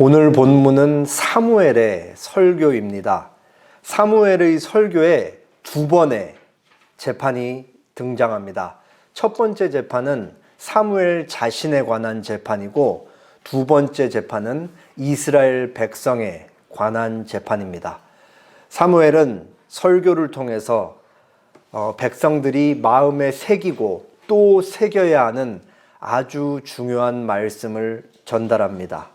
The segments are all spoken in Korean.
오늘 본문은 사무엘의 설교입니다. 사무엘의 설교에 두 번의 재판이 등장합니다. 첫 번째 재판은 사무엘 자신에 관한 재판이고, 두 번째 재판은 이스라엘 백성에 관한 재판입니다. 사무엘은 설교를 통해서 백성들이 마음에 새기고 또 새겨야 하는 아주 중요한 말씀을 전달합니다.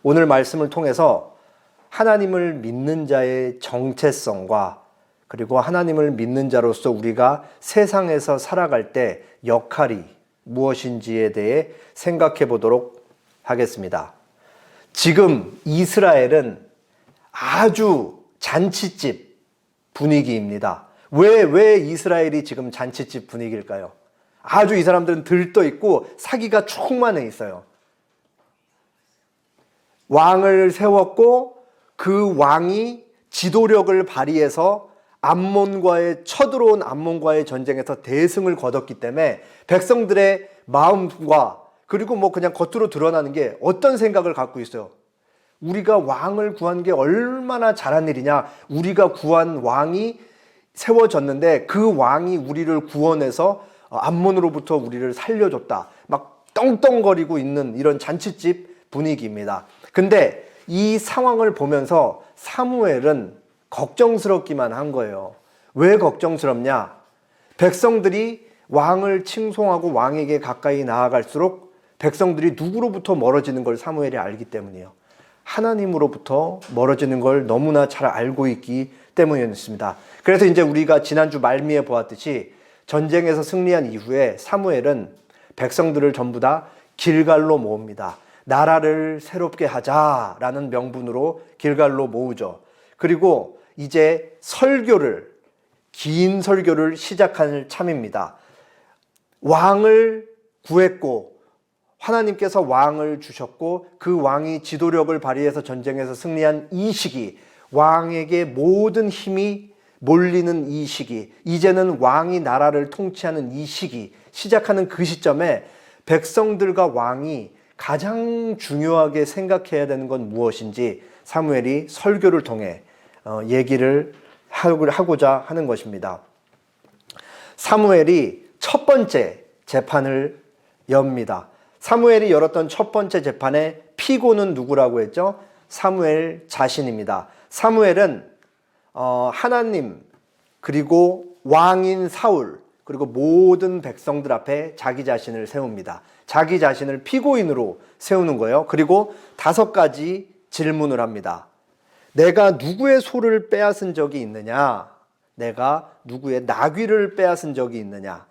오늘 말씀을 통해서 하나님을 믿는 자의 정체성과 그리고 하나님을 믿는 자로서 우리가 세상에서 살아갈 때 역할이 무엇인지에 대해 생각해 보도록 하겠습니다. 지금 이스라엘은 아주 잔치집 분위기입니다. 왜 이스라엘이 지금 잔치집 분위기일까요? 아주 이 사람들은 들떠 있고 사기가 충만해 있어요. 왕을 세웠고 그 왕이 지도력을 발휘해서 쳐들어온 암몬과의 전쟁에서 대승을 거뒀기 때문에 백성들의 마음과 그리고 그냥 겉으로 드러나는 게 어떤 생각을 갖고 있어요? 우리가 왕을 구한 게 얼마나 잘한 일이냐. 우리가 구한 왕이 세워졌는데 그 왕이 우리를 구원해서 암몬으로부터 우리를 살려줬다. 막 떵떵거리고 있는 이런 잔치집 분위기입니다. 근데 이 상황을 보면서 사무엘은 걱정스럽기만 한 거예요. 왜 걱정스럽냐? 백성들이 왕을 칭송하고 왕에게 가까이 나아갈수록 백성들이 누구로부터 멀어지는 걸 사무엘이 알기 때문이에요. 하나님으로부터 멀어지는 걸 너무나 잘 알고 있기 때문이었습니다. 그래서 이제 우리가 지난주 말미에 보았듯이 전쟁에서 승리한 이후에 사무엘은 백성들을 전부 다 길갈로 모읍니다. 나라를 새롭게 하자라는 명분으로 길갈로 모으죠. 그리고 이제 긴 설교를 시작할 참입니다. 왕을 구했고 하나님께서 왕을 주셨고 그 왕이 지도력을 발휘해서 전쟁에서 승리한 이 시기, 왕에게 모든 힘이 몰리는 이 시기, 이제는 왕이 나라를 통치하는 이 시기, 시작하는 그 시점에 백성들과 왕이 가장 중요하게 생각해야 되는 건 무엇인지 사무엘이 설교를 통해 얘기를 하고자 하는 것입니다. 사무엘이 첫 번째 재판을 엽니다. 사무엘이 열었던 첫 번째 재판의 피고는 누구라고 했죠? 사무엘 자신입니다. 사무엘은 하나님 그리고 왕인 사울 그리고 모든 백성들 앞에 자기 자신을 세웁니다. 자기 자신을 피고인으로 세우는 거예요. 그리고 5가지 질문을 합니다. 내가 누구의 소를 빼앗은 적이 있느냐? 내가 누구의 나귀를 빼앗은 적이 있느냐?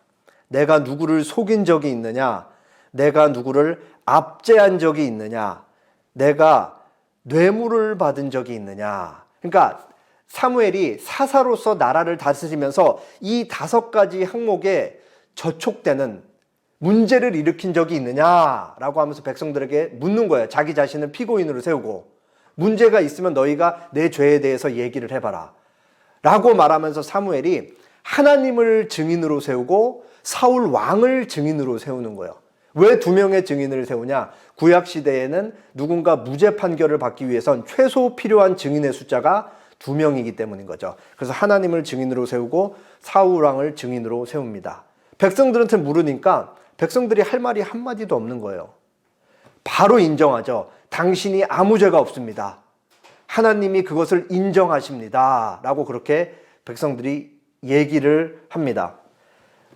내가 누구를 속인 적이 있느냐? 내가 누구를 압제한 적이 있느냐? 내가 뇌물을 받은 적이 있느냐? 그러니까 사무엘이 사사로서 나라를 다스리면서 이 5가지 항목에 저촉되는 문제를 일으킨 적이 있느냐라고 하면서 백성들에게 묻는 거예요. 자기 자신을 피고인으로 세우고 문제가 있으면 너희가 내 죄에 대해서 얘기를 해봐라 라고 말하면서 사무엘이 하나님을 증인으로 세우고 사울 왕을 증인으로 세우는 거예요. 왜 2명의 증인을 세우냐? 구약시대에는 누군가 무죄 판결을 받기 위해선 최소 필요한 증인의 숫자가 2명이기 때문인 거죠. 그래서 하나님을 증인으로 세우고 사울 왕을 증인으로 세웁니다. 백성들한테 물으니까 백성들이 할 말이 한마디도 없는 거예요. 바로 인정하죠. 당신이 아무 죄가 없습니다. 하나님이 그것을 인정하십니다. 라고 그렇게 백성들이 얘기를 합니다.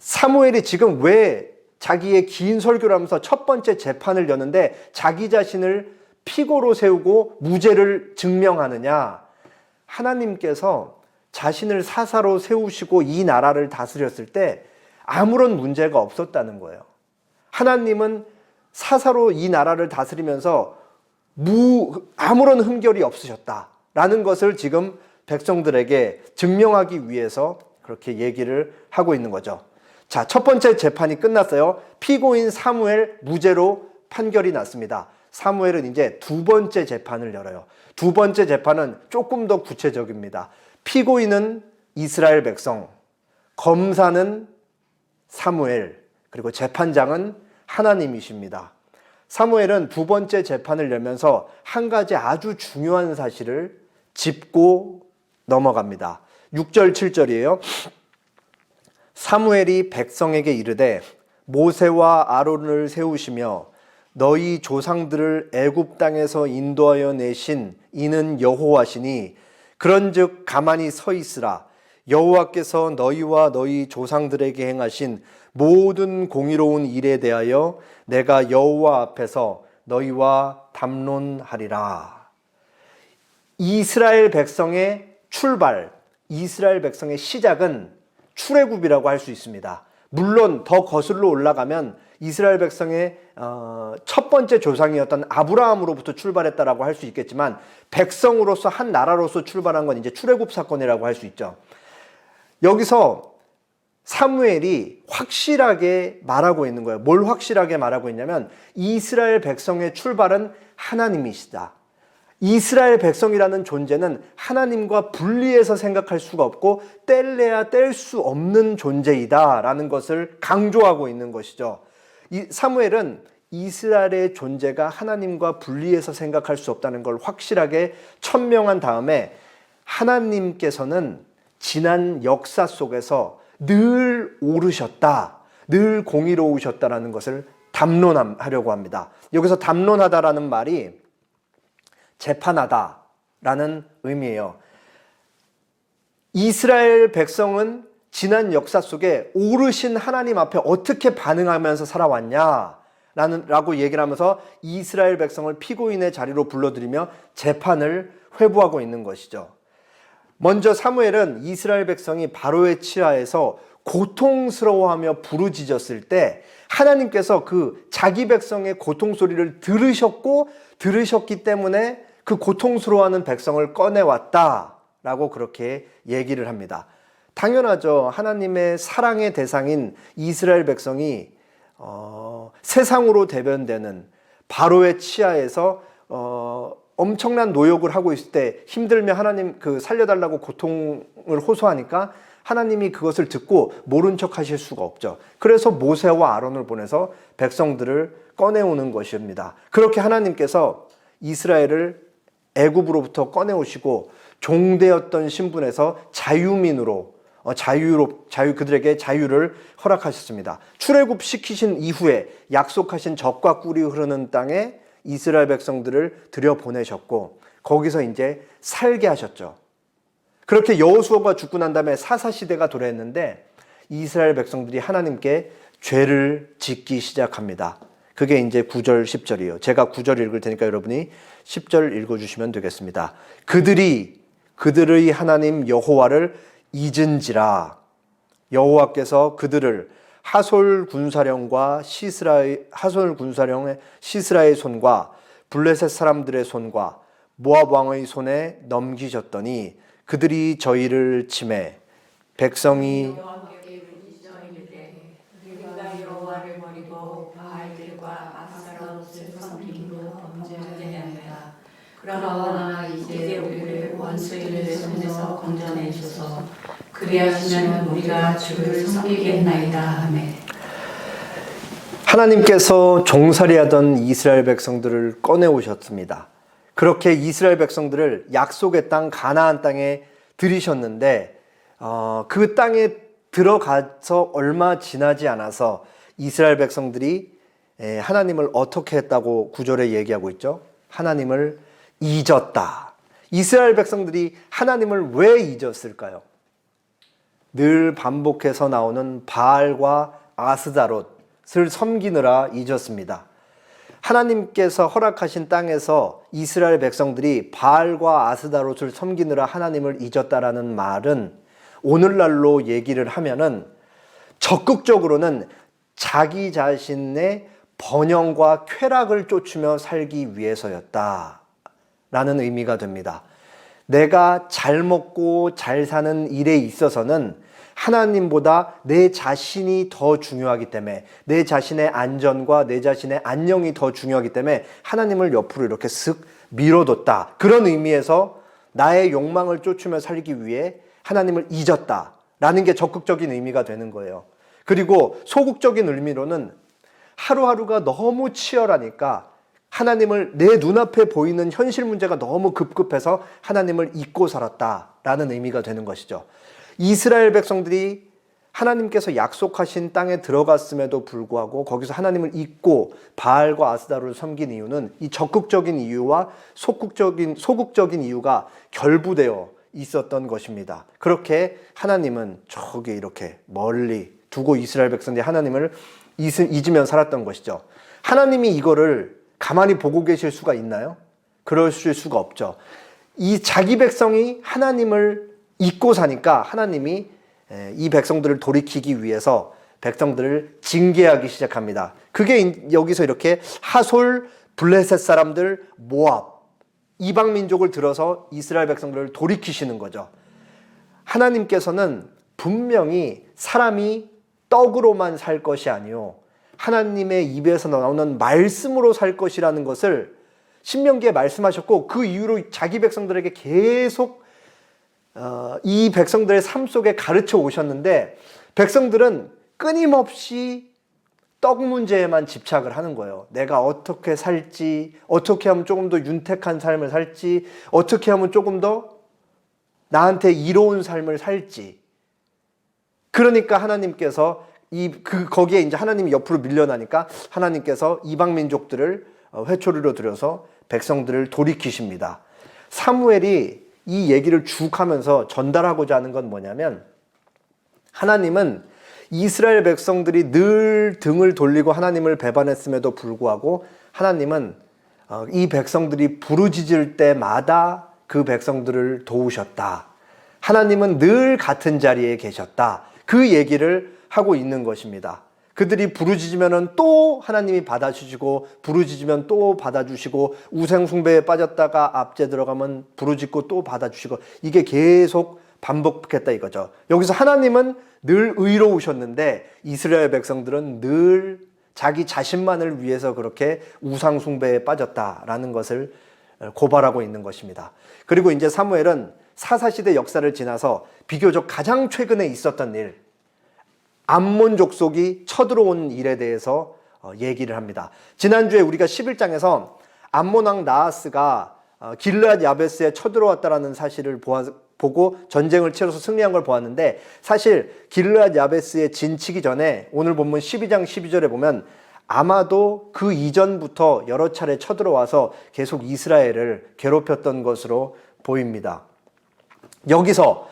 사무엘이 지금 왜 자기의 긴 설교를 하면서 첫 번째 재판을 여는데 자기 자신을 피고로 세우고 무죄를 증명하느냐? 하나님께서 자신을 사사로 세우시고 이 나라를 다스렸을 때 아무런 문제가 없었다는 거예요. 하나님은 사사로 이 나라를 다스리면서 아무런 흠결이 없으셨다라는 것을 지금 백성들에게 증명하기 위해서 그렇게 얘기를 하고 있는 거죠. 자, 첫 번째 재판이 끝났어요. 피고인 사무엘 무죄로 판결이 났습니다. 사무엘은 이제 2번째 재판을 열어요. 2번째 재판은 조금 더 구체적입니다. 피고인은 이스라엘 백성, 검사는 사무엘, 그리고 재판장은 하나님이십니다. 사무엘은 두 번째 재판을 열면서 한 가지 아주 중요한 사실을 짚고 넘어갑니다. 6절 7절이에요. 사무엘이 백성에게 이르되 모세와 아론을 세우시며 너희 조상들을 애굽 땅에서 인도하여 내신 이는 여호와시니 그런즉 가만히 서 있으라. 여호와께서 너희와 너희 조상들에게 행하신 모든 공의로운 일에 대하여 내가 여호와 앞에서 너희와 담론하리라. 이스라엘 백성의 출발, 이스라엘 백성의 시작은 출애굽이라고 할 수 있습니다. 물론 더 거슬러 올라가면 이스라엘 백성의 첫 번째 조상이었던 아브라함으로부터 출발했다라고 할 수 있겠지만 백성으로서 한 나라로서 출발한 건 이제 출애굽 사건이라고 할 수 있죠. 여기서 사무엘이 확실하게 말하고 있는 거예요. 뭘 확실하게 말하고 있냐면 이스라엘 백성의 출발은 하나님이시다. 이스라엘 백성이라는 존재는 하나님과 분리해서 생각할 수가 없고 뗄래야 뗄 수 없는 존재이다 라는 것을 강조하고 있는 것이죠. 사무엘은 이스라엘의 존재가 하나님과 분리해서 생각할 수 없다는 걸 확실하게 천명한 다음에 하나님께서는 지난 역사 속에서 늘 옳으셨다, 늘 공의로우셨다라는 것을 담론하려고 합니다. 여기서 담론하다라는 말이 재판하다라는 의미예요. 이스라엘 백성은 지난 역사 속에 오르신 하나님 앞에 어떻게 반응하면서 살아왔냐라고 얘기를 하면서 이스라엘 백성을 피고인의 자리로 불러들이며 재판을 회부하고 있는 것이죠. 먼저 사무엘은 이스라엘 백성이 바로의 치하에서 고통스러워하며 부르짖었을 때 하나님께서 그 자기 백성의 고통 소리를 들으셨기 때문에 그 고통스러워하는 백성을 꺼내왔다라고 그렇게 얘기를 합니다. 당연하죠. 하나님의 사랑의 대상인 이스라엘 백성이 세상으로 대변되는 바로의 치하에서 엄청난 노역을 하고 있을 때 힘들면 하나님 살려달라고 고통을 호소하니까 하나님이 그것을 듣고 모른 척 하실 수가 없죠. 그래서 모세와 아론을 보내서 백성들을 꺼내오는 것입니다. 그렇게 하나님께서 이스라엘을 애굽으로부터 꺼내오시고 종되었던 신분에서 자유민으로 그들에게 자유를 허락하셨습니다. 출애굽 시키신 이후에 약속하신 젖과 꿀이 흐르는 땅에 이스라엘 백성들을 들여보내셨고 거기서 이제 살게 하셨죠. 그렇게 여호수아가 죽고 난 다음에 사사시대가 도래했는데 이스라엘 백성들이 하나님께 죄를 짓기 시작합니다. 그게 이제 9절 10절이에요. 제가 9절 읽을 테니까 여러분이 10절 읽어주시면 되겠습니다. 그들의 하나님 여호와를 잊은지라 여호와께서 그들을 하솔 군사령의 시스라의 손과 블레셋 사람들의 손과 모압 왕의 손에 넘기셨더니 그들이 저희를 치매 백성이 여호와를 버리고 바알들과 아스타롯을 섬김으로 범죄하였나이다. 그러나 이제 우리를 원수들의 손에서 건져내 주소서. 그리하시면 우리가 주를 섬기겠나이다 하매. 하나님께서 종살이하던 이스라엘 백성들을 꺼내오셨습니다. 그렇게 이스라엘 백성들을 약속의 땅 가나안 땅에 들이셨는데 그 땅에 들어가서 얼마 지나지 않아서 이스라엘 백성들이 하나님을 어떻게 했다고 9절에 얘기하고 있죠? 하나님을 잊었다. 이스라엘 백성들이 하나님을 왜 잊었을까요? 늘 반복해서 나오는 바알과 아스다롯을 섬기느라 잊었습니다. 하나님께서 허락하신 땅에서 이스라엘 백성들이 바알과 아스다롯을 섬기느라 하나님을 잊었다라는 말은 오늘날로 얘기를 하면은 적극적으로는 자기 자신의 번영과 쾌락을 쫓으며 살기 위해서였다라는 의미가 됩니다. 내가 잘 먹고 잘 사는 일에 있어서는 하나님보다 내 자신이 더 중요하기 때문에 내 자신의 안전과 내 자신의 안녕이 더 중요하기 때문에 하나님을 옆으로 이렇게 쓱 밀어뒀다. 그런 의미에서 나의 욕망을 쫓으며 살기 위해 하나님을 잊었다라는 게 적극적인 의미가 되는 거예요. 그리고 소극적인 의미로는 하루하루가 너무 치열하니까 하나님을 내 눈앞에 보이는 현실 문제가 너무 급급해서 하나님을 잊고 살았다라는 의미가 되는 것이죠. 이스라엘 백성들이 하나님께서 약속하신 땅에 들어갔음에도 불구하고 거기서 하나님을 잊고 바알과 아스다로를 섬긴 이유는 이 적극적인 이유와 소극적인 이유가 결부되어 있었던 것입니다. 그렇게 하나님은 저기 이렇게 멀리 두고 이스라엘 백성들이 하나님을 잊으며 살았던 것이죠. 하나님이 이거를 가만히 보고 계실 수가 있나요? 그러실 수가 없죠. 이 자기 백성이 하나님을 잊고 사니까 하나님이 이 백성들을 돌이키기 위해서 백성들을 징계하기 시작합니다. 그게 여기서 이렇게 하솔, 블레셋 사람들, 모압, 이방 민족을 들어서 이스라엘 백성들을 돌이키시는 거죠. 하나님께서는 분명히 사람이 떡으로만 살 것이 아니요 하나님의 입에서 나오는 말씀으로 살 것이라는 것을 신명기에 말씀하셨고, 그 이후로 자기 백성들에게 계속 이 백성들의 삶 속에 가르쳐 오셨는데, 백성들은 끊임없이 떡 문제에만 집착을 하는 거예요. 내가 어떻게 살지, 어떻게 하면 조금 더 윤택한 삶을 살지, 어떻게 하면 조금 더 나한테 이로운 삶을 살지. 그러니까 하나님께서 거기에 이제 하나님이 옆으로 밀려나니까 하나님께서 이방 민족들을 회초리로 들여서 백성들을 돌이키십니다. 사무엘이 이 얘기를 쭉 하면서 전달하고자 하는 건 뭐냐면, 하나님은 이스라엘 백성들이 늘 등을 돌리고 하나님을 배반했음에도 불구하고 하나님은 이 백성들이 부르짖을 때마다 그 백성들을 도우셨다. 하나님은 늘 같은 자리에 계셨다. 그 얘기를 하고 있는 것입니다. 그들이 부르짖으면 또 하나님이 받아주시고, 부르짖으면 또 받아주시고, 우상숭배에 빠졌다가 압제 들어가면 부르짖고 또 받아주시고, 이게 계속 반복했다 이거죠. 여기서 하나님은 늘 의로우셨는데 이스라엘 백성들은 늘 자기 자신만을 위해서 그렇게 우상숭배에 빠졌다라는 것을 고발하고 있는 것입니다. 그리고 이제 사무엘은 사사시대 역사를 지나서 비교적 가장 최근에 있었던 일, 암몬 족속이 쳐들어온 일에 대해서 얘기를 합니다. 지난주에 우리가 11장에서 암몬 왕 나하스가 길르앗 야베스에 쳐들어왔다라는 사실을 보고 전쟁을 치러서 승리한 걸 보았는데, 사실 길르앗 야베스에 진치기 전에 오늘 본문 12장 12절에 보면 아마도 그 이전부터 여러 차례 쳐들어와서 계속 이스라엘을 괴롭혔던 것으로 보입니다. 여기서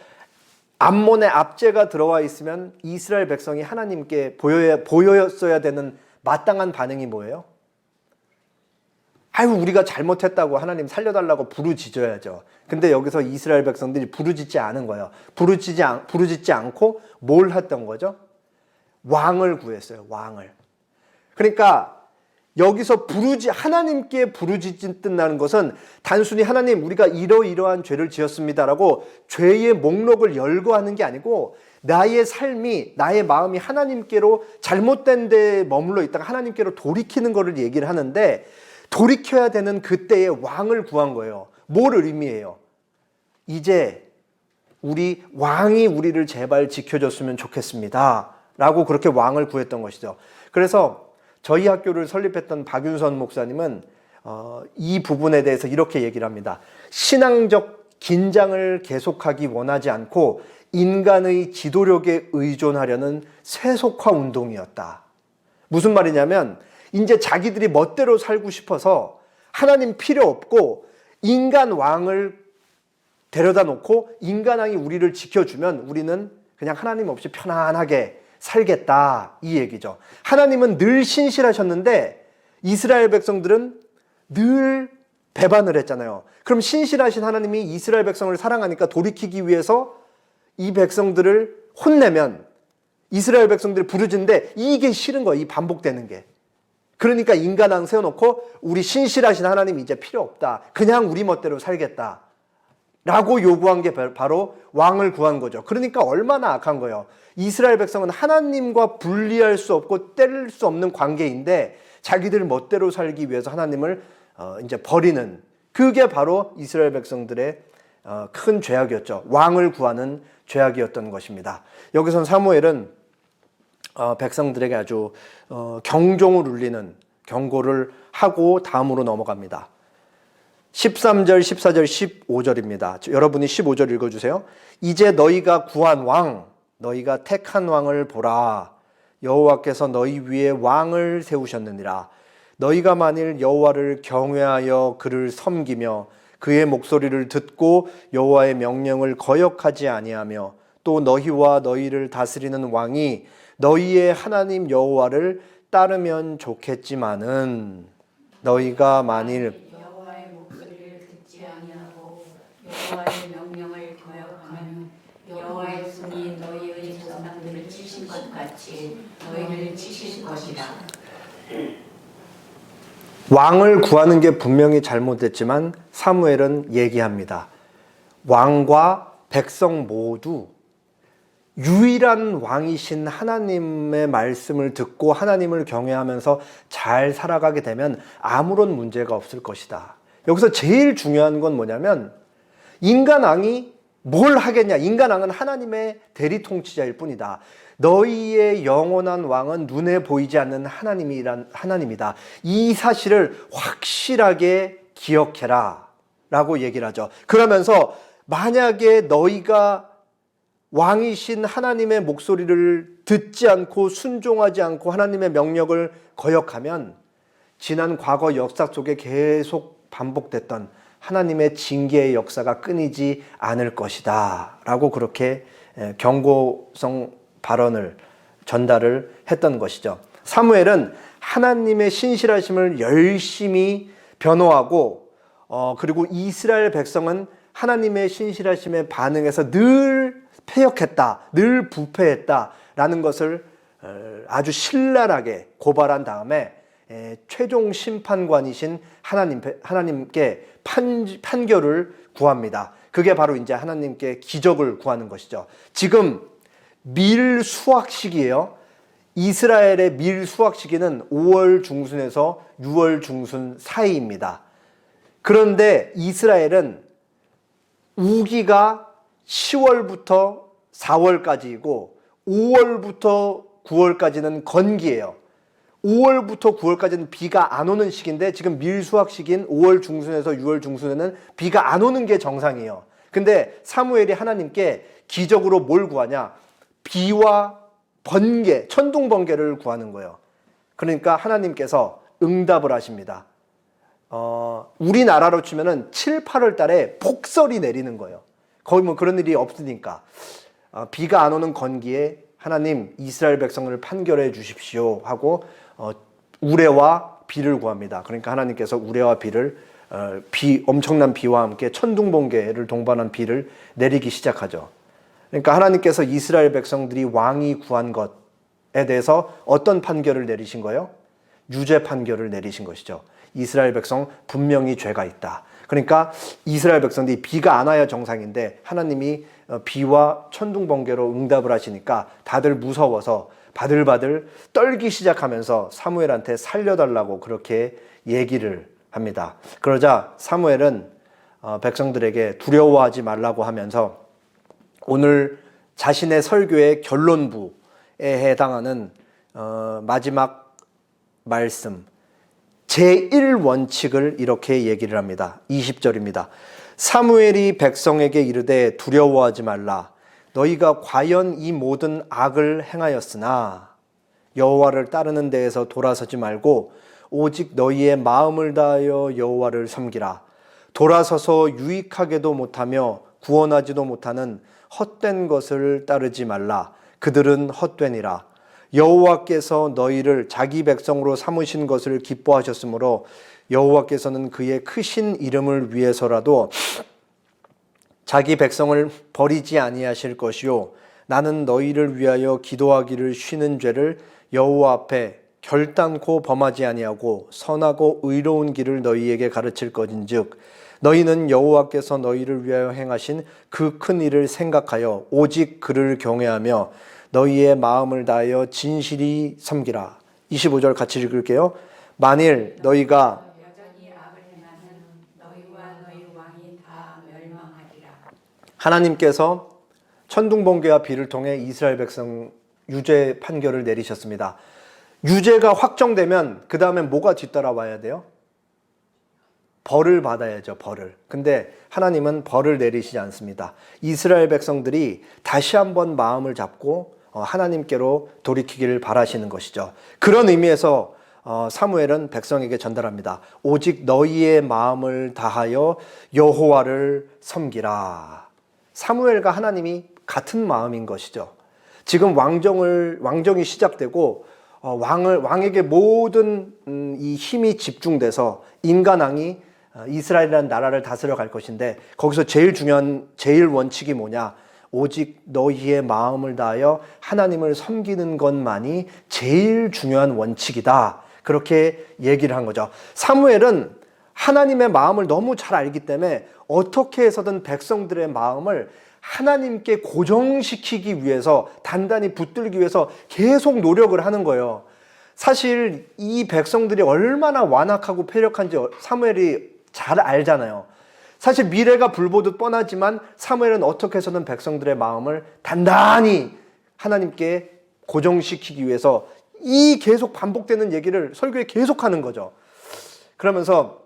암몬의 압제가 들어와 있으면 이스라엘 백성이 하나님께 보였어야 되는 마땅한 반응이 뭐예요? 아유, 우리가 잘못했다고 하나님 살려달라고 부르짖어야죠. 근데 여기서 이스라엘 백성들이 부르짖지 않은 거예요. 부르짖지 않고 뭘 했던 거죠? 왕을 구했어요. 왕을. 그러니까 여기서 하나님께 부르짖는다는 것은 단순히 하나님, 우리가 이러이러한 죄를 지었습니다라고 죄의 목록을 열고 하는 게 아니고, 나의 삶이, 나의 마음이 하나님께로 잘못된 데에 머물러 있다가 하나님께로 돌이키는 것을 얘기를 하는데, 돌이켜야 되는 그때에 왕을 구한 거예요. 뭘 의미해요? 이제 우리 왕이 우리를 제발 지켜줬으면 좋겠습니다 라고 그렇게 왕을 구했던 것이죠. 그래서 저희 학교를 설립했던 박윤선 목사님은 이 부분에 대해서 이렇게 얘기를 합니다. 신앙적 긴장을 계속하기 원하지 않고 인간의 지도력에 의존하려는 세속화 운동이었다. 무슨 말이냐면, 이제 자기들이 멋대로 살고 싶어서 하나님 필요 없고 인간 왕을 데려다 놓고 인간 왕이 우리를 지켜주면 우리는 그냥 하나님 없이 편안하게 살겠다, 이 얘기죠. 하나님은 늘 신실하셨는데 이스라엘 백성들은 늘 배반을 했잖아요. 그럼 신실하신 하나님이 이스라엘 백성을 사랑하니까 돌이키기 위해서 이 백성들을 혼내면 이스라엘 백성들이 부르짖는데 이게 싫은 거예요. 이 반복되는 게. 그러니까 인간왕 세워놓고 우리 신실하신 하나님이 이제 필요 없다, 그냥 우리 멋대로 살겠다 라고 요구한 게 바로 왕을 구한 거죠. 그러니까 얼마나 악한 거예요. 이스라엘 백성은 하나님과 분리할 수 없고 뗄 수 없는 관계인데 자기들 멋대로 살기 위해서 하나님을 이제 버리는, 그게 바로 이스라엘 백성들의 큰 죄악이었죠. 왕을 구하는 죄악이었던 것입니다. 여기선 사무엘은 백성들에게 아주 경종을 울리는 경고를 하고 다음으로 넘어갑니다. 13절, 14절, 15절입니다. 여러분이 15절 읽어주세요. 이제 너희가 구한 왕, 너희가 택한 왕을 보라. 여호와께서 너희 위에 왕을 세우셨느니라. 너희가 만일 여호와를 경외하여 그를 섬기며 그의 목소리를 듣고 여호와의 명령을 거역하지 아니하며 또 너희와 너희를 다스리는 왕이 너희의 하나님 여호와를 따르면 좋겠지만은 너희가 만일 여호와의 목소리를 듣지 아니하고 여호와의 명령을 거역하면 여호와의 손이 너희의 조상들을 치신 것 같이 너희를 치실 것이라. 왕을 구하는 게 분명히 잘못됐지만 사무엘은 얘기합니다. 왕과 백성 모두 유일한 왕이신 하나님의 말씀을 듣고 하나님을 경외하면서 잘 살아가게 되면 아무런 문제가 없을 것이다. 여기서 제일 중요한 건 뭐냐면 인간 왕이 뭘 하겠냐? 인간 왕은 하나님의 대리 통치자일 뿐이다. 너희의 영원한 왕은 눈에 보이지 않는 하나님이다. 이 사실을 확실하게 기억해라 라고 얘기를 하죠. 그러면서 만약에 너희가 왕이신 하나님의 목소리를 듣지 않고 순종하지 않고 하나님의 명령을 거역하면 지난 과거 역사 속에 계속 반복됐던 하나님의 징계의 역사가 끊이지 않을 것이다 라고 그렇게 경고성 발언을 전달을 했던 것이죠. 사무엘은 하나님의 신실하심을 열심히 변호하고 그리고 이스라엘 백성은 하나님의 신실하심에 반응해서 늘 패역했다, 늘 부패했다라는 것을 아주 신랄하게 고발한 다음에 최종 심판관이신 하나님께 판결을 구합니다. 그게 바로 이제 하나님께 기적을 구하는 것이죠. 지금 밀 수확 시기예요. 이스라엘의 밀 수확 시기는 5월 중순에서 6월 중순 사이입니다. 그런데 이스라엘은 우기가 10월부터 4월까지이고 5월부터 9월까지는 건기예요. 5월부터 9월까지는 비가 안 오는 시기인데 지금 밀수확 시기인 5월 중순에서 6월 중순에는 비가 안 오는 게 정상이에요. 근데 사무엘이 하나님께 기적으로 뭘 구하냐? 비와 번개, 천둥 번개를 구하는 거예요. 그러니까 하나님께서 응답을 하십니다. 우리나라로 치면은 7, 8월 달에 폭설이 내리는 거예요. 거의 뭐 그런 일이 없으니까 비가 안 오는 건기에 하나님 이스라엘 백성을 판결해 주십시오 하고 우레와 비를 구합니다. 그러니까 하나님께서 우레와 비를 엄청난 비와 함께 천둥 번개를 동반한 비를 내리기 시작하죠. 그러니까 하나님께서 이스라엘 백성들이 왕이 구한 것에 대해서 어떤 판결을 내리신 거예요? 유죄 판결을 내리신 것이죠. 이스라엘 백성 분명히 죄가 있다. 그러니까 이스라엘 백성들이 비가 안 와야 정상인데 하나님이 비와 천둥 번개로 응답을 하시니까 다들 무서워서 바들바들 떨기 시작하면서 사무엘한테 살려달라고 그렇게 얘기를 합니다. 그러자 사무엘은 백성들에게 두려워하지 말라고 하면서 오늘 자신의 설교의 결론부에 해당하는 마지막 말씀 제1원칙을 이렇게 얘기를 합니다. 20절입니다. 사무엘이 백성에게 이르되 두려워하지 말라. 너희가 과연 이 모든 악을 행하였으나 여호와를 따르는 데에서 돌아서지 말고 오직 너희의 마음을 다하여 여호와를 섬기라. 돌아서서 유익하게도 못하며 구원하지도 못하는 헛된 것을 따르지 말라. 그들은 헛되니라. 여호와께서 너희를 자기 백성으로 삼으신 것을 기뻐하셨으므로 여호와께서는 그의 크신 이름을 위해서라도 자기 백성을 버리지 아니하실 것이요 나는 너희를 위하여 기도하기를 쉬는 죄를 여호와 앞에 결단코 범하지 아니하고 선하고 의로운 길을 너희에게 가르칠 것인즉 너희는 여호와께서 너희를 위하여 행하신 그 큰 일을 생각하여 오직 그를 경외하며 너희의 마음을 다하여 진실이 섬기라. 25절 같이 읽을게요. 만일 너희가 여전히 악을 행하는 너희와 너희 왕이 다 멸망하리라. 하나님께서 천둥번개와 비를 통해 이스라엘 백성을 유죄 판결을 내리셨습니다. 유죄가 확정되면 그 다음에 뭐가 뒤따라와야 돼요? 벌을 받아야죠, 벌을. 근데 하나님은 벌을 내리시지 않습니다. 이스라엘 백성들이 다시 한번 마음을 잡고 하나님께로 돌이키기를 바라시는 것이죠. 그런 의미에서 사무엘은 백성에게 전달합니다. 오직 너희의 마음을 다하여 여호와를 섬기라. 사무엘과 하나님이 같은 마음인 것이죠. 지금 왕정이 시작되고 왕에게 모든 이 힘이 집중돼서 인간왕이 이스라엘이라는 나라를 다스려 갈 것인데, 거기서 제일 중요한 원칙이 뭐냐? 오직 너희의 마음을 다하여 하나님을 섬기는 것만이 제일 중요한 원칙이다. 그렇게 얘기를 한 거죠. 사무엘은 하나님의 마음을 너무 잘 알기 때문에 어떻게 해서든 백성들의 마음을 하나님께 고정시키기 위해서, 단단히 붙들기 위해서 계속 노력을 하는 거예요. 사실 이 백성들이 얼마나 완악하고 패력한지 사무엘이 잘 알잖아요. 사실 미래가 불보듯 뻔하지만 사무엘은 어떻게 해서든 백성들의 마음을 단단히 하나님께 고정시키기 위해서 이 계속 반복되는 얘기를 설교에 계속하는 거죠. 그러면서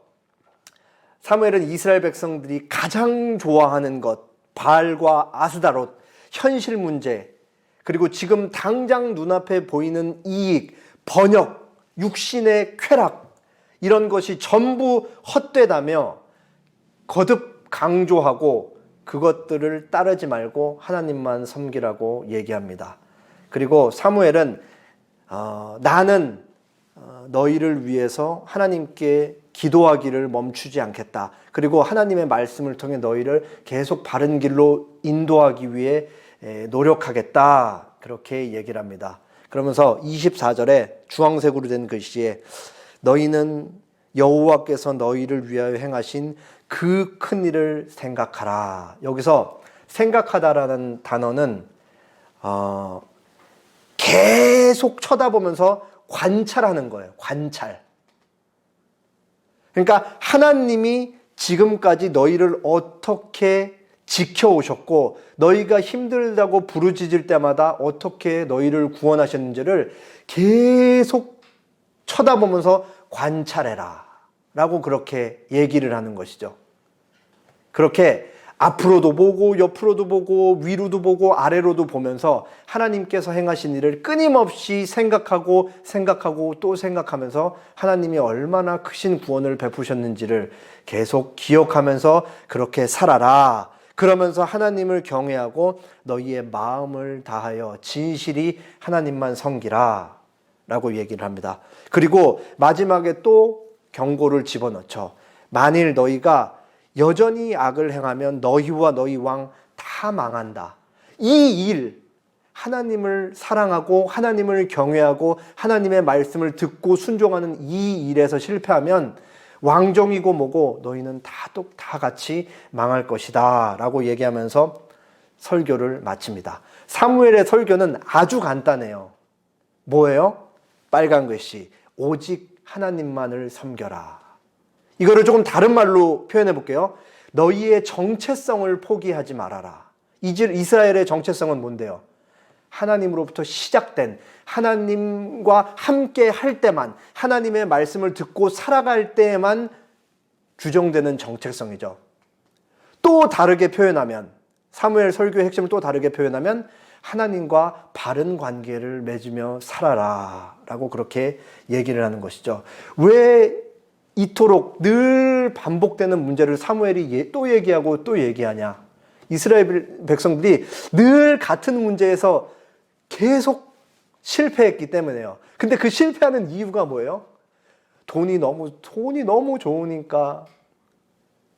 사무엘은 이스라엘 백성들이 가장 좋아하는 것, 바알과 아스다롯, 현실 문제, 그리고 지금 당장 눈앞에 보이는 이익, 번역, 육신의 쾌락, 이런 것이 전부 헛되다며 거듭 강조하고 그것들을 따르지 말고 하나님만 섬기라고 얘기합니다. 그리고 사무엘은 나는 너희를 위해서 하나님께 기도하기를 멈추지 않겠다. 그리고 하나님의 말씀을 통해 너희를 계속 바른 길로 인도하기 위해 노력하겠다. 그렇게 얘기를 합니다. 그러면서 24절에 주황색으로 된 글씨에 너희는 여호와께서 너희를 위하여 행하신 그 큰 일을 생각하라. 여기서 생각하다라는 단어는 계속 쳐다보면서 관찰하는 거예요. 관찰. 그러니까 하나님이 지금까지 너희를 어떻게 지켜오셨고 너희가 힘들다고 부르짖을 때마다 어떻게 너희를 구원하셨는지를 계속 쳐다보면서 관찰해라 라고 그렇게 얘기를 하는 것이죠. 그렇게 앞으로도 보고 옆으로도 보고 위로도 보고 아래로도 보면서 하나님께서 행하신 일을 끊임없이 생각하고 또 생각하면서 하나님이 얼마나 크신 구원을 베푸셨는지를 계속 기억하면서 그렇게 살아라. 그러면서 하나님을 경외하고 너희의 마음을 다하여 진실이 하나님만 섬기라 라고 얘기를 합니다. 그리고 마지막에 또 경고를 집어넣죠. 만일 너희가 여전히 악을 행하면 너희와 너희 왕 다 망한다. 이 일, 하나님을 사랑하고 하나님을 경외하고 하나님의 말씀을 듣고 순종하는 이 일에서 실패하면 왕정이고 뭐고 너희는 다 같이 망할 것이다 라고 얘기하면서 설교를 마칩니다. 사무엘의 설교는 아주 간단해요. 뭐예요? 빨간 글씨, 오직 하나님만을 섬겨라. 이거를 조금 다른 말로 표현해 볼게요. 너희의 정체성을 포기하지 말아라. 이스라엘의 정체성은 뭔데요? 하나님으로부터 시작된, 하나님과 함께 할 때만, 하나님의 말씀을 듣고 살아갈 때에만 규정되는 정체성이죠. 또 다르게 표현하면, 사무엘 설교의 핵심을 또 다르게 표현하면 하나님과 바른 관계를 맺으며 살아라 라고 그렇게 얘기를 하는 것이죠. 왜 이토록 늘 반복되는 문제를 사무엘이 또 얘기하고 또 얘기하냐? 이스라엘 백성들이 늘 같은 문제에서 계속 실패했기 때문에요. 근데 그 실패하는 이유가 뭐예요? 돈이 너무 좋으니까,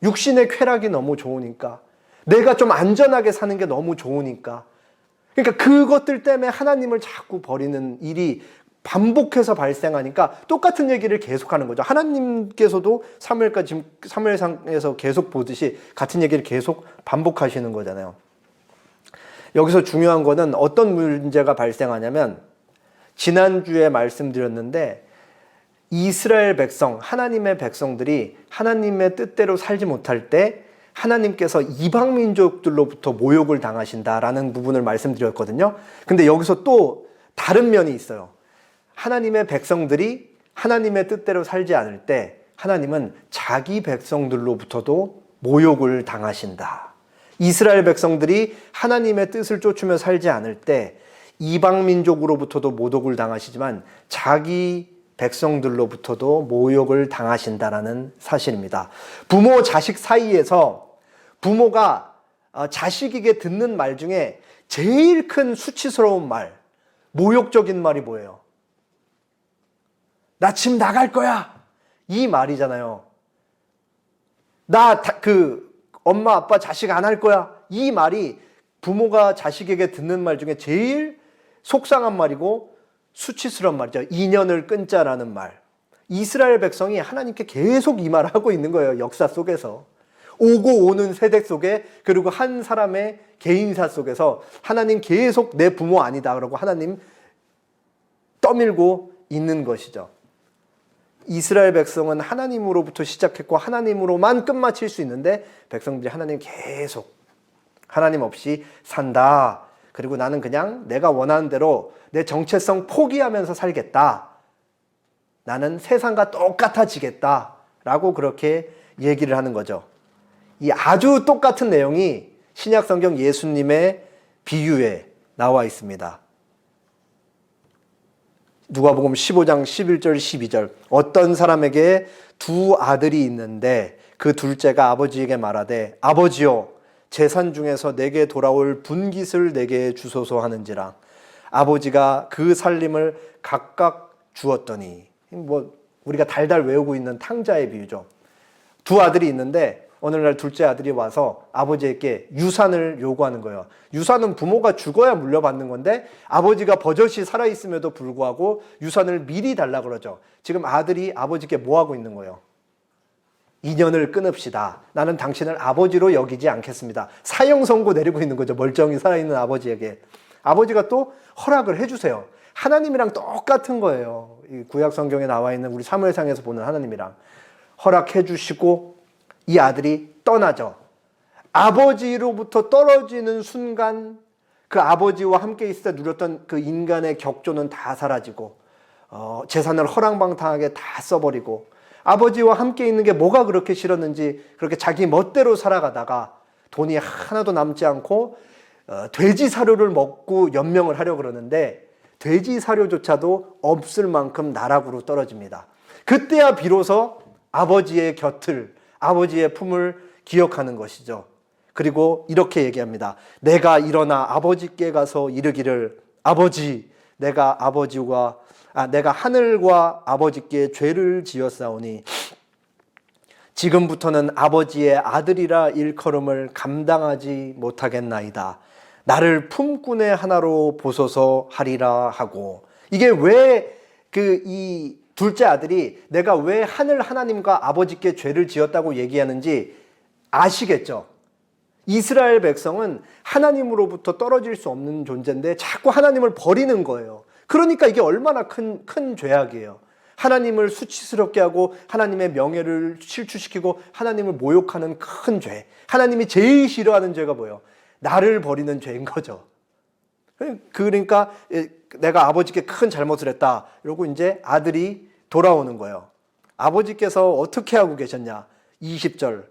육신의 쾌락이 너무 좋으니까, 내가 좀 안전하게 사는 게 너무 좋으니까. 그러니까 그것들 때문에 하나님을 자꾸 버리는 일이 반복해서 발생하니까 똑같은 얘기를 계속하는 거죠. 하나님께서도 사무엘상에서 계속 보듯이 같은 얘기를 계속 반복하시는 거잖아요. 여기서 중요한 거는 어떤 문제가 발생하냐면, 지난주에 말씀드렸는데 이스라엘 백성, 하나님의 백성들이 하나님의 뜻대로 살지 못할 때 하나님께서 이방 민족들로부터 모욕을 당하신다라는 부분을 말씀드렸거든요. 근데 여기서 또 다른 면이 있어요. 하나님의 백성들이 하나님의 뜻대로 살지 않을 때 하나님은 자기 백성들로부터도 모욕을 당하신다. 이스라엘 백성들이 하나님의 뜻을 쫓으며 살지 않을 때 이방 민족으로부터도 모독을 당하시지만 자기 백성들로부터도 모욕을 당하신다라는 사실입니다. 부모 자식 사이에서 부모가 자식에게 듣는 말 중에 제일 큰 수치스러운 말, 모욕적인 말이 뭐예요? 나 지금 나갈 거야. 이 말이잖아요. 엄마 아빠 자식 안 할 거야. 이 말이 부모가 자식에게 듣는 말 중에 제일 속상한 말이고 수치스러운 말이죠. 인연을 끊자라는 말. 이스라엘 백성이 하나님께 계속 이 말을 하고 있는 거예요. 역사 속에서. 오고 오는 세대 속에, 그리고 한 사람의 개인사 속에서 하나님 계속 내 부모 아니다 그러고 하나님 떠밀고 있는 것이죠. 이스라엘 백성은 하나님으로부터 시작했고 하나님으로만 끝마칠 수 있는데 백성들이 하나님 계속 하나님 없이 산다. 그리고 나는 그냥 내가 원하는 대로 내 정체성 포기하면서 살겠다. 나는 세상과 똑같아지겠다. 라고 그렇게 얘기를 하는 거죠. 이 아주 똑같은 내용이 신약성경 예수님의 비유에 나와 있습니다. 누가복음 15장 11절 12절 어떤 사람에게 두 아들이 있는데 그 둘째가 아버지에게 말하되 아버지여 재산 중에서 내게 돌아올 분깃을 내게 주소서 하는지라 아버지가 그 살림을 각각 주었더니 우리가 달달 외우고 있는 탕자의 비유죠. 두 아들이 있는데 어느 날 둘째 아들이 와서 아버지에게 유산을 요구하는 거예요. 유산은 부모가 죽어야 물려받는 건데 아버지가 버젓이 살아있음에도 불구하고 유산을 미리 달라 그러죠. 지금 아들이 아버지께 뭐 하고 있는 거예요? 인연을 끊읍시다. 나는 당신을 아버지로 여기지 않겠습니다. 사형 선고 내리고 있는 거죠. 멀쩡히 살아있는 아버지에게. 아버지가 또 허락을 해주세요. 하나님이랑 똑같은 거예요. 이 구약 성경에 나와 있는 우리 사무엘상에서 보는 하나님이랑 허락해 주시고 이 아들이 떠나죠. 아버지로부터 떨어지는 순간 그 아버지와 함께 있을 때 누렸던 그 인간의 격조는 다 사라지고 재산을 허랑방탕하게 다 써버리고 아버지와 함께 있는 게 뭐가 그렇게 싫었는지 그렇게 자기 멋대로 살아가다가 돈이 하나도 남지 않고 돼지 사료를 먹고 연명을 하려고 그러는데 돼지 사료조차도 없을 만큼 나락으로 떨어집니다. 그때야 비로소 아버지의 곁을 아버지의 품을 기억하는 것이죠. 그리고 이렇게 얘기합니다. 내가 일어나 아버지께 가서 이르기를 아버지 내가 하늘과 아버지께 죄를 지었사오니 지금부터는 아버지의 아들이라 일컬음을 감당하지 못하겠나이다. 나를 품꾼의 하나로 보소서 하리라 하고 이게 왜 이 둘째 아들이 내가 왜 하늘 하나님과 아버지께 죄를 지었다고 얘기하는지 아시겠죠? 이스라엘 백성은 하나님으로부터 떨어질 수 없는 존재인데 자꾸 하나님을 버리는 거예요. 그러니까 이게 얼마나 큰 죄악이에요. 하나님을 수치스럽게 하고 하나님의 명예를 실추시키고 하나님을 모욕하는 큰 죄. 하나님이 제일 싫어하는 죄가 뭐예요? 나를 버리는 죄인 거죠. 그러니까 내가 아버지께 큰 잘못을 했다. 이러고 이제 아들이 돌아오는 거예요. 아버지께서 어떻게 하고 계셨냐? 20절.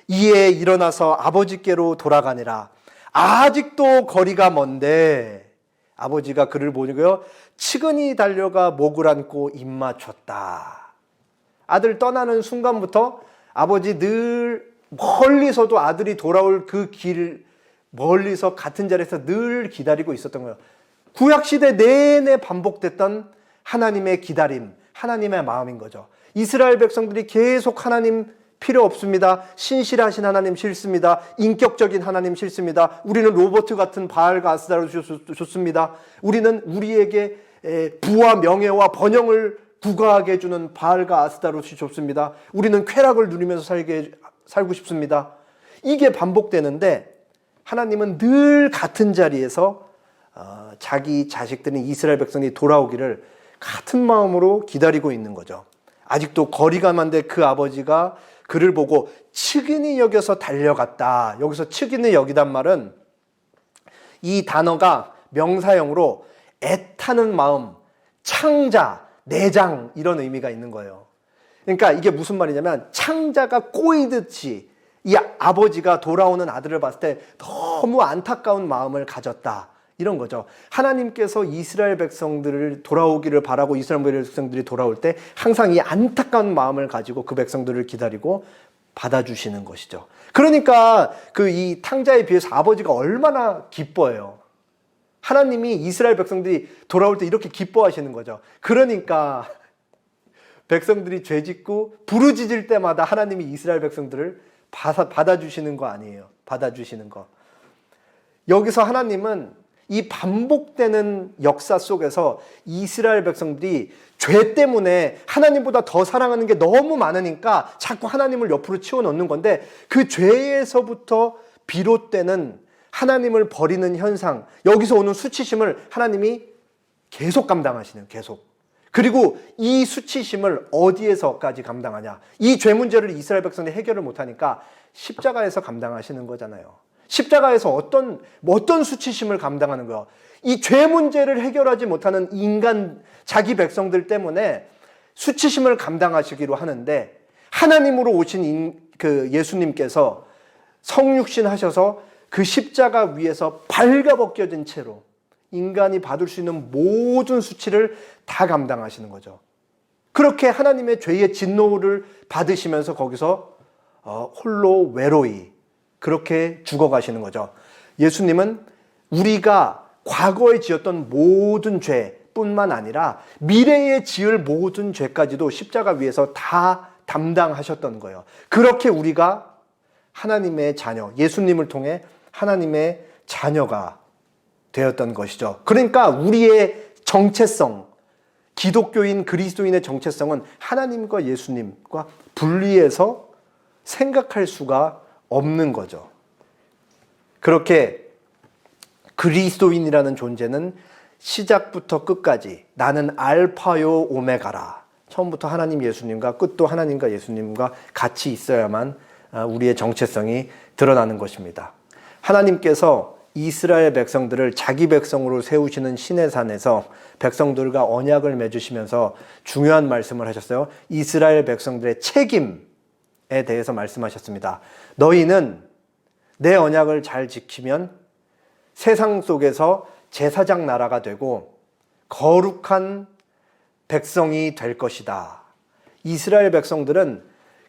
이에 일어나서 아버지께로 돌아가니라. 아직도 거리가 먼데 아버지가 그를 보고요. 치근히 달려가 목을 안고 입맞췄다. 아들 떠나는 순간부터 아버지 늘 멀리서도 아들이 돌아올 그 길 멀리서 같은 자리에서 늘 기다리고 있었던 거예요. 구약시대 내내 반복됐던 하나님의 기다림, 하나님의 마음인 거죠. 이스라엘 백성들이 계속 하나님 필요 없습니다. 신실하신 하나님 싫습니다. 인격적인 하나님 싫습니다. 우리는 로봇 같은 바알과 아스다로 좋습니다. 우리는 우리에게 부와 명예와 번영을 부과하게 해주는 바알과 아스다롯이 좋습니다. 우리는 쾌락을 누리면서 살고 싶습니다. 이게 반복되는데 하나님은 늘 같은 자리에서 자기 자식들인 이스라엘 백성이 돌아오기를 같은 마음으로 기다리고 있는 거죠. 아직도 거리가 먼데 그 아버지가 그를 보고 측은히 여겨서 달려갔다. 여기서 측은히 여기단 말은 이 단어가 명사형으로 애타는 마음, 창자, 내장 이런 의미가 있는 거예요. 그러니까 이게 무슨 말이냐면 창자가 꼬이듯이 이 아버지가 돌아오는 아들을 봤을 때 너무 안타까운 마음을 가졌다. 이런 거죠. 하나님께서 이스라엘 백성들을 돌아오기를 바라고 이스라엘 백성들이 돌아올 때 항상 이 안타까운 마음을 가지고 그 백성들을 기다리고 받아주시는 것이죠. 그러니까 그 이 탕자에 비해서 아버지가 얼마나 기뻐해요. 하나님이 이스라엘 백성들이 돌아올 때 이렇게 기뻐하시는 거죠. 그러니까 백성들이 죄짓고 부르짖을 때마다 하나님이 이스라엘 백성들을 받아주시는 거 아니에요. 받아주시는 거. 여기서 하나님은 이 반복되는 역사 속에서 이스라엘 백성들이 죄 때문에 하나님보다 더 사랑하는 게 너무 많으니까 자꾸 하나님을 옆으로 치워놓는 건데 그 죄에서부터 비롯되는 하나님을 버리는 현상, 여기서 오는 수치심을 하나님이 계속 감당하시는, 계속. 그리고 이 수치심을 어디에서까지 감당하냐? 이 죄 문제를 이스라엘 백성들이 해결을 못하니까 십자가에서 감당하시는 거잖아요. 십자가에서 어떤 수치심을 감당하는 거예요? 이 죄 문제를 해결하지 못하는 인간, 자기 백성들 때문에 수치심을 감당하시기로 하는데 하나님으로 오신 그 예수님께서 성육신 하셔서 그 십자가 위에서 발가벗겨진 채로 인간이 받을 수 있는 모든 수치를 다 감당하시는 거죠. 그렇게 하나님의 죄의 진노를 받으시면서 거기서 홀로 외로이 그렇게 죽어가시는 거죠. 예수님은 우리가 과거에 지었던 모든 죄뿐만 아니라 미래에 지을 모든 죄까지도 십자가 위에서 다 담당하셨던 거예요. 그렇게 우리가 하나님의 자녀, 예수님을 통해 하나님의 자녀가 되었던 것이죠. 그러니까 우리의 정체성, 기독교인 그리스도인의 정체성은 하나님과 예수님과 분리해서 생각할 수가 없는 거죠. 그렇게 그리스도인이라는 존재는 시작부터 끝까지 나는 알파요 오메가라. 처음부터 하나님 예수님과 끝도 하나님과 예수님과 같이 있어야만 우리의 정체성이 드러나는 것입니다. 하나님께서 이스라엘 백성들을 자기 백성으로 세우시는 시내산에서 백성들과 언약을 맺으시면서 중요한 말씀을 하셨어요. 이스라엘 백성들의 책임에 대해서 말씀하셨습니다. 너희는 내 언약을 잘 지키면 세상 속에서 제사장 나라가 되고 거룩한 백성이 될 것이다. 이스라엘 백성들은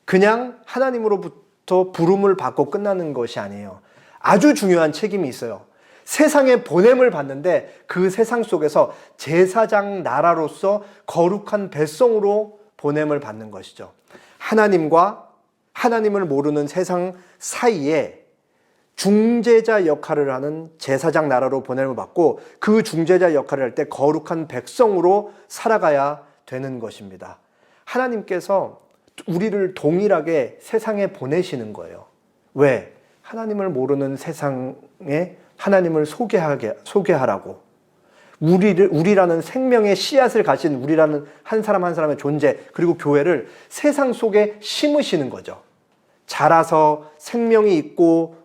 그냥 하나님으로부터 부름을 받고 끝나는 것이 아니에요. 아주 중요한 책임이 있어요. 세상에 보냄을 받는데 그 세상 속에서 제사장 나라로서 거룩한 백성으로 보냄을 받는 것이죠. 하나님과 하나님을 모르는 세상 사이에 중재자 역할을 하는 제사장 나라로 보냄을 받고 그 중재자 역할을 할 때 거룩한 백성으로 살아가야 되는 것입니다. 하나님께서 우리를 동일하게 세상에 보내시는 거예요. 왜? 하나님을 모르는 세상에 하나님을 소개하라고. 우리라는 생명의 씨앗을 가진 우리라는 한 사람 한 사람의 존재, 그리고 교회를 세상 속에 심으시는 거죠. 자라서 생명이 있고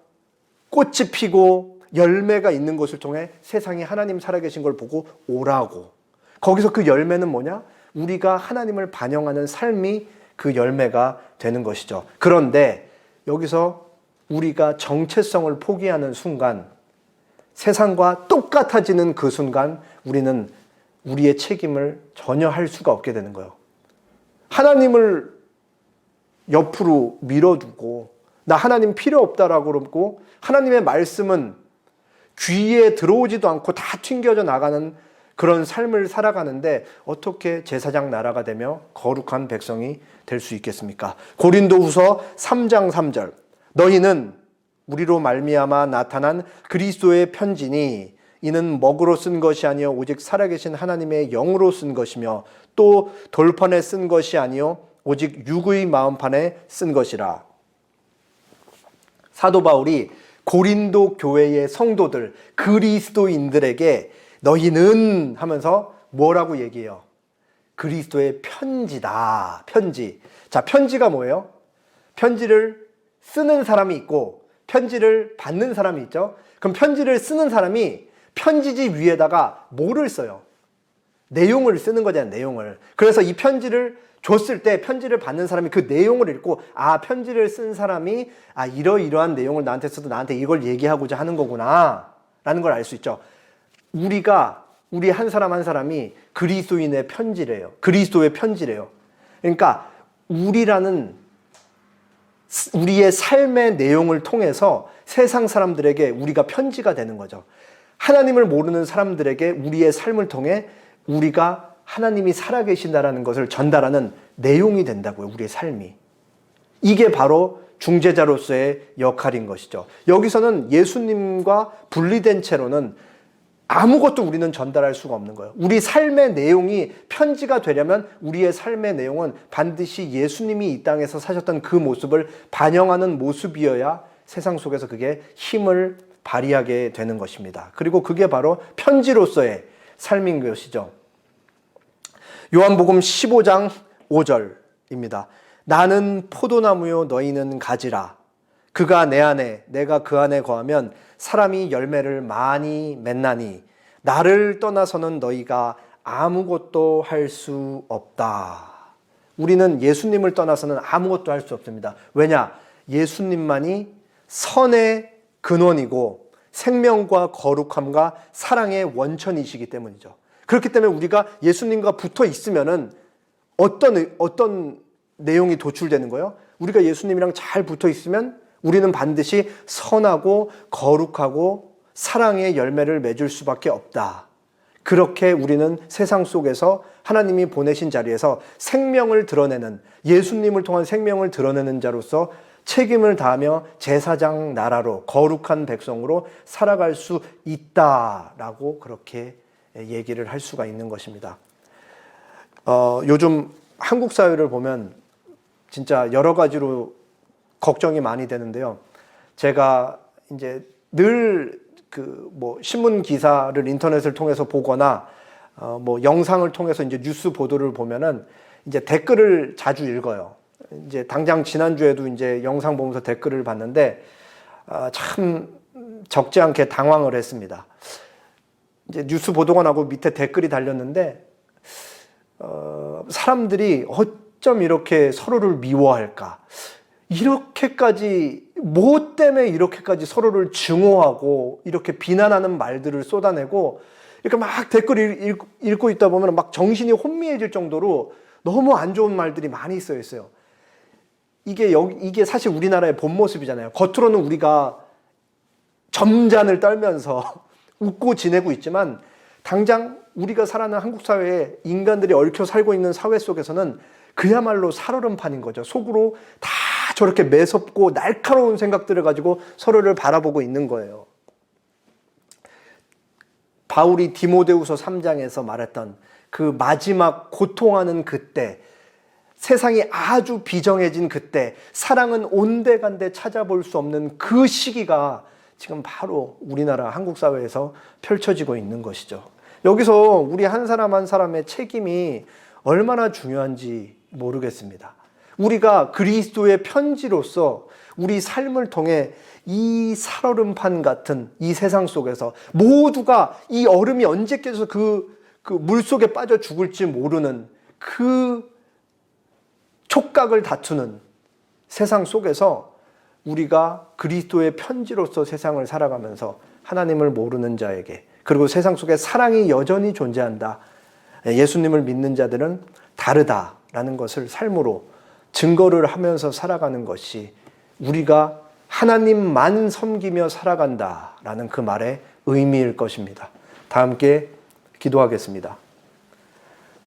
꽃이 피고 열매가 있는 것을 통해 세상에 하나님 살아계신 걸 보고 오라고. 거기서 그 열매는 뭐냐? 우리가 하나님을 반영하는 삶이 그 열매가 되는 것이죠. 그런데 여기서 우리가 정체성을 포기하는 순간, 세상과 똑같아지는 그 순간 우리는 우리의 책임을 전혀 할 수가 없게 되는 거예요. 하나님을 옆으로 밀어두고 나 하나님 필요 없다라고 그러고 하나님의 말씀은 귀에 들어오지도 않고 다 튕겨져 나가는 그런 삶을 살아가는데 어떻게 제사장 나라가 되며 거룩한 백성이 될 수 있겠습니까? 고린도후서 3장 3절 너희는 우리로 말미암아 나타난 그리스도의 편지니 이는 먹으로 쓴 것이 아니요 오직 살아계신 하나님의 영으로 쓴 것이며 또 돌판에 쓴 것이 아니요 오직 육의 마음판에 쓴 것이라. 사도 바울이 고린도 교회의 성도들 그리스도인들에게 너희는 하면서 뭐라고 얘기해요? 그리스도의 편지다. 편지. 자, 편지가 뭐예요? 편지를 쓰는 사람이 있고 편지를 받는 사람이 있죠. 그럼 편지를 쓰는 사람이 편지지 위에다가 뭐를 써요? 내용을 쓰는 거잖아요, 내용을. 그래서 이 편지를 줬을 때 편지를 받는 사람이 그 내용을 읽고 편지를 쓴 사람이 이러이러한 내용을 나한테 써도 나한테 이걸 얘기하고자 하는 거구나 라는 걸 알 수 있죠. 우리 한 사람 한 사람이 그리스도인의 편지래요. 그리스도의 편지래요. 그러니까 우리의 삶의 내용을 통해서 세상 사람들에게 우리가 편지가 되는 거죠. 하나님을 모르는 사람들에게 우리의 삶을 통해 우리가 하나님이 살아계신다라는 것을 전달하는 내용이 된다고요. 우리의 삶이. 이게 바로 중재자로서의 역할인 것이죠. 여기서는 예수님과 분리된 채로는 아무것도 우리는 전달할 수가 없는 거예요. 우리 삶의 내용이 편지가 되려면 우리의 삶의 내용은 반드시 예수님이 이 땅에서 사셨던 그 모습을 반영하는 모습이어야 세상 속에서 그게 힘을 발휘하게 되는 것입니다. 그리고 그게 바로 편지로서의 삶인 것이죠. 요한복음 15장 5절입니다. 나는 포도나무요 너희는 가지라. 그가 내 안에 내가 그 안에 거하면 사람이 열매를 많이 맺나니 나를 떠나서는 너희가 아무것도 할 수 없다. 우리는 예수님을 떠나서는 아무것도 할 수 없습니다. 왜냐? 예수님만이 선의 근원이고 생명과 거룩함과 사랑의 원천이시기 때문이죠. 그렇기 때문에 우리가 예수님과 붙어 있으면은 어떤 내용이 도출되는 거예요? 우리가 예수님이랑 잘 붙어 있으면 우리는 반드시 선하고 거룩하고 사랑의 열매를 맺을 수밖에 없다. 그렇게 우리는 세상 속에서 하나님이 보내신 자리에서 생명을 드러내는, 예수님을 통한 생명을 드러내는 자로서 책임을 다하며 제사장 나라로 거룩한 백성으로 살아갈 수 있다라고 그렇게 얘기를 할 수가 있는 것입니다. 요즘 한국 사회를 보면 진짜 여러 가지로 걱정이 많이 되는데요. 제가 이제 늘 신문 기사를 인터넷을 통해서 보거나 영상을 통해서 이제 뉴스 보도를 보면은 이제 댓글을 자주 읽어요. 이제 당장 지난주에도 이제 영상 보면서 댓글을 봤는데 참 적지 않게 당황을 했습니다. 이제 뉴스 보도가 나고 밑에 댓글이 달렸는데 사람들이 어쩜 이렇게 서로를 미워할까? 이렇게까지 뭐 때문에 이렇게까지 서로를 증오하고 이렇게 비난하는 말들을 쏟아내고 이렇게 막 댓글을 읽고 있다 보면 막 정신이 혼미해질 정도로 너무 안 좋은 말들이 많이 쓰여 있어요. 이게 사실 우리나라의 본 모습이잖아요. 겉으로는 우리가 점잔을 떨면서 웃고 지내고 있지만 당장 우리가 살아가는 한국 사회에 인간들이 얽혀 살고 있는 사회 속에서는 그야말로 살얼음판인 거죠. 속으로 다 저렇게 매섭고 날카로운 생각들을 가지고 서로를 바라보고 있는 거예요. 바울이 디모데후서 3장에서 말했던 그 마지막 고통하는 그때, 세상이 아주 비정해진 그때, 사랑은 온데간데 찾아볼 수 없는 그 시기가 지금 바로 우리나라 한국 사회에서 펼쳐지고 있는 것이죠. 여기서 우리 한 사람 한 사람의 책임이 얼마나 중요한지 모르겠습니다. 우리가 그리스도의 편지로서 우리 삶을 통해 이 살얼음판 같은 이 세상 속에서 모두가 이 얼음이 언제 깨져서 그 물속에 빠져 죽을지 모르는 그 촉각을 다투는 세상 속에서 우리가 그리스도의 편지로서 세상을 살아가면서 하나님을 모르는 자에게, 그리고 세상 속에 사랑이 여전히 존재한다, 예수님을 믿는 자들은 다르다라는 것을 삶으로 증거를 하면서 살아가는 것이 우리가 하나님만 섬기며 살아간다라는 그 말의 의미일 것입니다. 다 함께 기도하겠습니다.